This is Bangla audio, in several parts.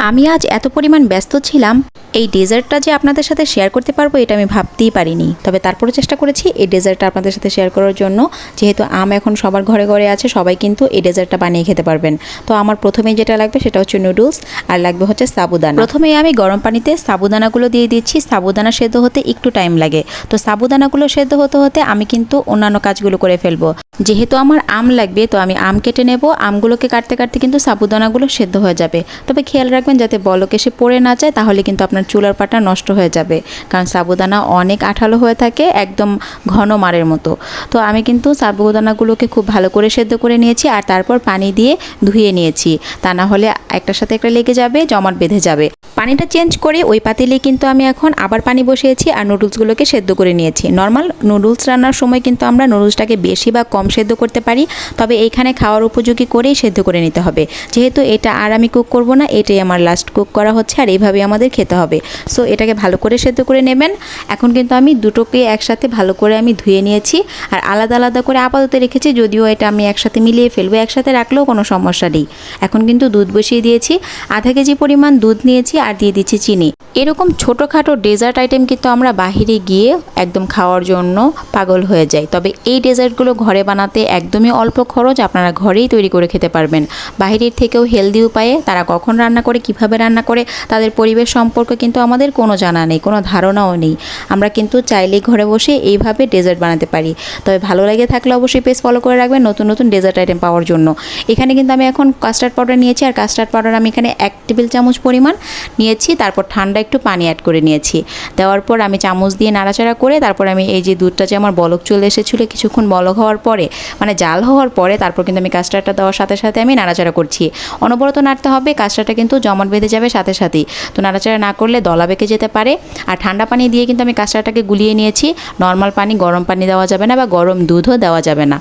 আমি আজ এত পরিমাণ ব্যস্ত ছিলাম, এই ডেজার্টটা যে আপনাদের সাথে শেয়ার করতে পারবো এটা আমি ভাবতেই পারিনি। তবে তারপরে চেষ্টা করেছি এই ডেজার্টটা আপনাদের সাথে শেয়ার করার জন্য। যেহেতু আম এখন সবার ঘরে ঘরে আছে, সবাই কিন্তু এই ডেজার্টটা বানিয়ে খেতে পারবেন। তো আমার প্রথমেই যেটা লাগবে সেটা হচ্ছে নুডলস, আর লাগবে হচ্ছে সাবুদানা। প্রথমেই আমি গরম পানিতে সাবুদানাগুলো দিয়ে দিচ্ছি। সাবুদানা সেদ্ধ হতে একটু টাইম লাগে, তো সাবুদানাগুলো সেদ্ধ হতে হতে আমি কিন্তু অন্যান্য কাজগুলো করে ফেলবো। যেহেতু আমার আম লাগবে, তো আমি আম কেটে নেব। আমগুলোকে কাটতে কাটতে কিন্তু সাবুদানাগুলো সেদ্ধ হয়ে যাবে। তবে খেয়াল রাখবেন যাতে বলক এসে পড়ে না যায়, তাহলে কিন্তু আপনার চুলার পাটা নষ্ট হয়ে যাবে। কারণ সাবুদানা অনেক আঠালো হয়ে থাকে, একদম ঘন মারের মতো। তো আমি কিন্তু সাবুদানাগুলোকে খুব ভালো করে সেদ্ধ করে নিয়েছি, আর তারপর পানি দিয়ে ধুয়ে নিয়েছি। তা না হলে একটার সাথে একটা লেগে যাবে, জমাট বেঁধে যাবে। পানিটা চেঞ্জ করে ওই পাতিলে কিন্তু আমি এখন আবার পানি বসিয়েছি আর নুডলসগুলোকে সেদ্ধ করে নিয়েছি। নর্মাল নুডলস রান্নার সময় কিন্তু আমরা নুডলসটাকে বেশি বা কম সেদ্ধ করতে পারি, তবে এইখানে খাওয়ার উপযোগী করেই সেদ্ধ করে নিতে হবে। যেহেতু এটা আর আমি কুক করব না, এটাই আমার লাস্ট কুক করা হচ্ছে, আর এইভাবে আমাদের খেতে হবে। সো এটাকে ভালো করে সেদ্ধ করে নেবেন। এখন কিন্তু আমি দুটোকে একসাথে ভালো করে আমি ধুয়ে নিয়েছি, আর আলাদা আলাদা করে আপাতত রেখেছি। যদিও এটা আমি একসাথে মিলিয়ে ফেলবো, একসাথে রাখলেও কোনো সমস্যা নেই। এখন কিন্তু দুধ বসিয়ে দিয়েছি, আধা কেজি পরিমাণ দুধ নিয়েছি, আর দিয়ে দিচ্ছি চিনি। এরকম ছোটোখাটো ডেজার্ট আইটেম কিন্তু আমরা বাহিরে গিয়ে একদম খাওয়ার জন্য পাগল হয়ে যাই। তবে এই ডেজার্টগুলো ঘরে বানাতে একদমই অল্প খরচ, আপনারা ঘরেই তৈরি করে খেতে পারবেন। বাহিরের থেকেও হেলদি উপায়ে তারা কখন রান্না করে, কিভাবে রান্না করে, তাদের পরিবেশ সম্পর্কে কিন্তু আমাদের কোনো জানা নেই, কোনো ধারণাও নেই। আমরা কিন্তু চাইলেই ঘরে বসে এইভাবে ডেজার্ট বানাতে পারি। তবে ভালো লেগে থাকলে অবশ্যই পেজ ফলো করে রাখবেন নতুন নতুন ডেজার্ট আইটেম পাওয়ার জন্য। এখানে কিন্তু আমি এখন কাস্টার্ড পাউডার নিয়েছি, আর কাস্টার্ড পাউডার আমি এখানে 1 টেবিল চামচ পরিমাণ নিয়েছি। তারপর ঠান্ডা একটু পানি অ্যাড করে নিয়েছি। দেওয়ার পর আমি চামচ দিয়ে নাড়াচাড়া করে, তারপর আমি এই যে দুধটা যে আমার বলক চলে এসেছিলো কিছুক্ষণ বলক হওয়ার পরে, মানে জাল হওয়ার পরে, তারপর কিন্তু আমি কাস্টার্ডটা দেওয়ার সাথে সাথে আমি নাড়াচাড়া করছি। অনবরত নাড়তে হবে, কাস্টার্ডটা কিন্তু জমাট বেঁধে যাবে সাথে সাথেই। তো নাড়াচাড়া না করলে দলা বেঁকে যেতে পারে। আর ঠান্ডা পানি দিয়ে কিন্তু আমি কাস্টার্ডটাকে গুলিয়ে নিয়েছি। নর্মাল পানি, গরম পানি দেওয়া যাবে না, বা গরম দুধও দেওয়া যাবে না,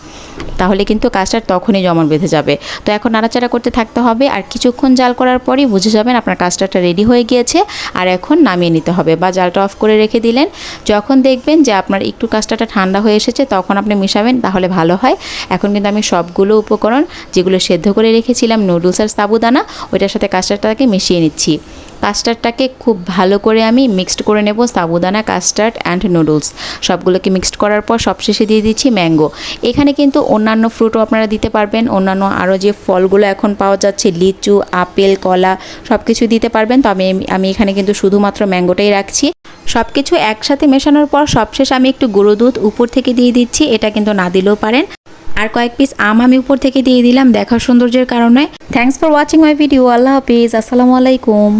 তাহলে কিন্তু কাস্টার্ড তখনই জমাট বেঁধে যাবে। তো এখন নাড়াচাড়া করতে থাকতে হবে, আর কিছুক্ষণ জাল করার পরই বুঝে যাবেন আপনার কাস্টার্ডটা রেডি হয়ে গিয়েছে। আর এখন নামিয়ে নিতে হবে, বা জালটা অফ করে রেখে দিলেন। যখন দেখবেন যে আপনার একটু কাস্টার্ডটা ঠান্ডা হয়ে এসেছে, তখন আপনি মিশাবেন, তাহলে ভালো হয়। এখন কিন্তু আমি সবগুলো উপকরণ যেগুলো সেদ্ধ করে রেখেছিলাম, নুডলস আর সাবুদানা, ওইটার সাথে কাস্টার্ডটাকে মিশিয়ে নিচ্ছি। কাস্টার্ডটাকে খুব ভালো করে আমি মিক্সড করে নেব, সাবুদানা, কাস্টার্ড অ্যান্ড নুডলস সবগুলোকে মিক্সড করার পর সবশেষে দিয়ে দিচ্ছি ম্যাঙ্গো। এখানে কিন্তু অন্যান্য ফ্রুটও আপনারা দিতে পারবেন, অন্যান্য আরও যে ফলগুলো এখন পাওয়া যাচ্ছে, লিচু, আপেল, কলা, সব কিছু দিতে পারবেন। তো আমি এখানে কিন্তু শুধুমাত্র ম্যাঙ্গোটাই রাখছি। সব কিছু একসাথে মেশানোর পর সবশেষ আমি একটু গুঁড়ো দুধ উপর থেকে দিয়ে দিচ্ছি, এটা কিন্তু না দিলেও পারেন। আর কয়েক পিস আম আমি উপর থেকে দিয়ে দিলাম দেখার সৌন্দর্যের কারণে। Thanks for watching my video. Allah হাফিজ, আসসালামু আলাইকুম।